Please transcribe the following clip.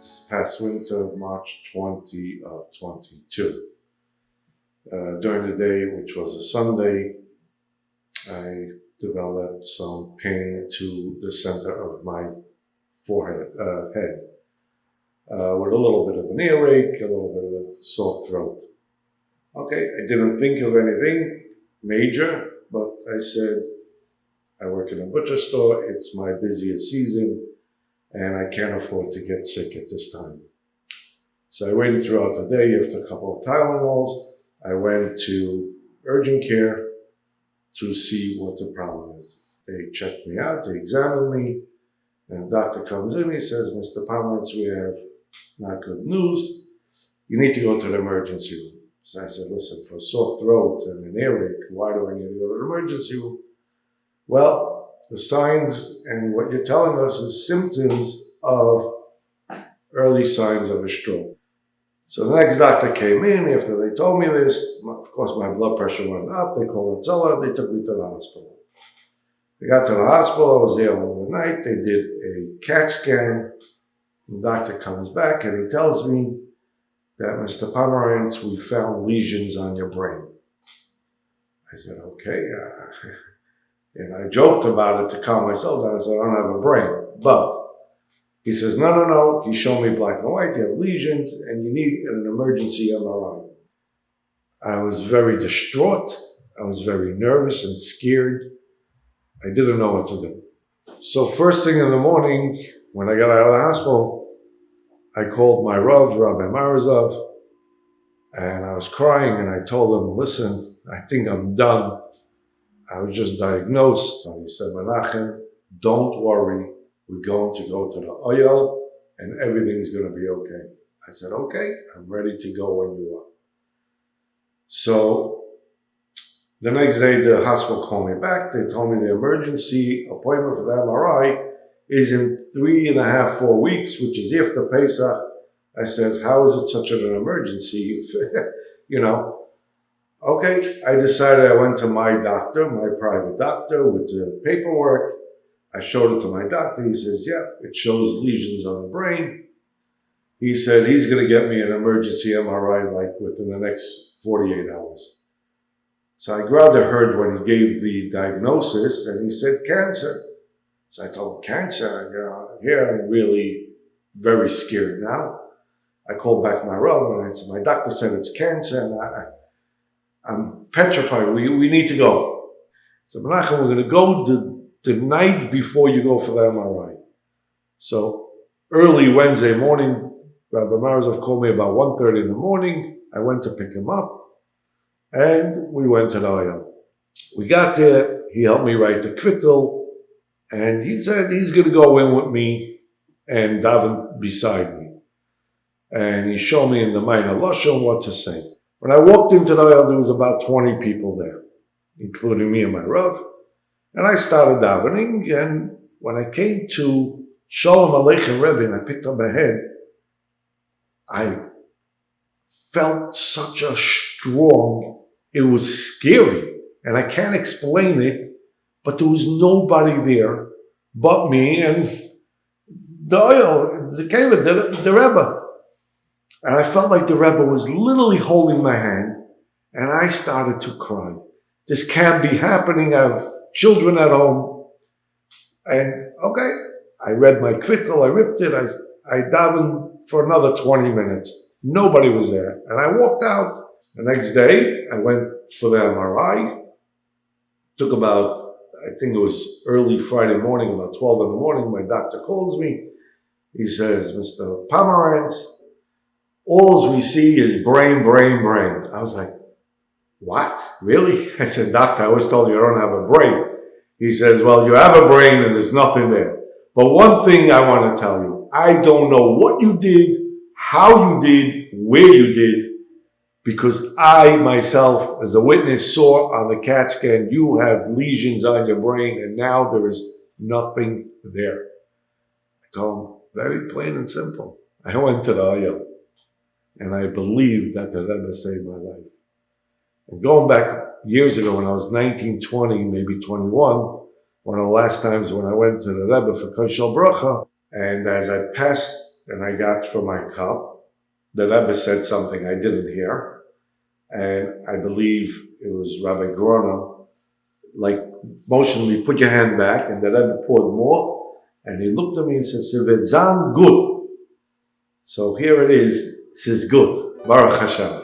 this past winter, March 20 of 22. During the day, which was a Sunday, I developed some pain to the center of my head, with a little bit of an earache, a little bit of a sore throat. Okay, I didn't think of anything major, but I said, I work in a butcher store, it's my busiest season, and I can't afford to get sick at this time. So I waited throughout the day. After a couple of Tylenols, I went to urgent care to see what the problem is. They checked me out, they examined me, and the doctor comes in, he says, Mr. Pomerantz, we have not good news. You need to go to the emergency room. So I said, listen, for a sore throat and an earache, why do I need to go to the emergency room? Well, the signs and what you're telling us is symptoms of early signs of a stroke. So the next doctor came in after they told me this. Of course, my blood pressure went up. They called it Zohar. They took me to the hospital. I got to the hospital. I was there overnight. They did a CAT scan. The doctor comes back and he tells me that, Mr. Pomerantz, we found lesions on your brain. I said, okay. And I joked about it to calm myself down. I said, I don't have a brain. But he says, no. He showed me black and white. You have lesions and you need an emergency MRI. I was very distraught. I was very nervous and scared. I didn't know what to do. So first thing in the morning, when I got out of the hospital, I called my Rav, Rabbi Marazov, and I was crying and I told him, listen, I think I'm done. I was just diagnosed. And he said, Menachem, don't worry. We're going to go to the Ohel and everything's going to be okay. I said, okay, I'm ready to go when you are. So the next day, the hospital called me back. They told me the emergency appointment for the MRI is in 3.5, 4 weeks, which is after Pesach. I said, how is it such an emergency? Okay, I decided. I went to my doctor, my private doctor, with the paperwork. I showed it to my doctor. He says, yeah, it shows lesions on the brain. He said he's going to get me an emergency MRI like within the next 48 hours. So I grabbed a herd when he gave the diagnosis and he said cancer. So I told him, cancer? Here I'm really very scared now. I called back my Rav and I said, my doctor said it's cancer and I'm petrified. We need to go. So Menachem, we're going to go the night before you go for the MRI. So early Wednesday morning, Rabbi Marazov called me about 1:30 in the morning. I went to pick him up and we went to the Ohel. We got there. He helped me write the kvittel. And he said he's going to go in with me and daven beside me. And he showed me in the minor lashon what to say. When I walked into the Ohel, there was about 20 people there, including me and my Rav. And I started davening. And when I came to Shalom Aleichem Rebbe and I picked up my head, I felt such a strong, it was scary. And I can't explain it. But there was nobody there but me and the Ohel, the Rebbe. And I felt like the Rebbe was literally holding my hand and I started to cry. This can't be happening. I have children at home. And okay, I read my kvittel, I ripped it, I davened for another 20 minutes. Nobody was there. And I walked out. The next day, I went for the MRI. Took about, I think it was early Friday morning, about 12 in the morning, my doctor calls me. He says, Mr. Pomerantz, all we see is brain. I was like, what? Really? I said, doctor, I always told you I don't have a brain. He says, well, you have a brain and there's nothing there. But one thing I want to tell you, I don't know what you did, how you did, where you did, because I, myself, as a witness, saw on the CAT scan, you have lesions on your brain, and now there is nothing there. I told him, very plain and simple. I went to the Ohel, and I believed that the Rebbe saved my life. And going back years ago, when I was 19, 20, maybe 21, one of the last times when I went to the Rebbe for Koshel Bracha, and as I passed and I got from my cup. The Rebbe said something I didn't hear, and I believe it was Rabbi Grona, like motioned me, put your hand back, and the Rebbe poured more, and he looked at me and said, "Sivetzan good." So here it is, says good, Baruch Hashem.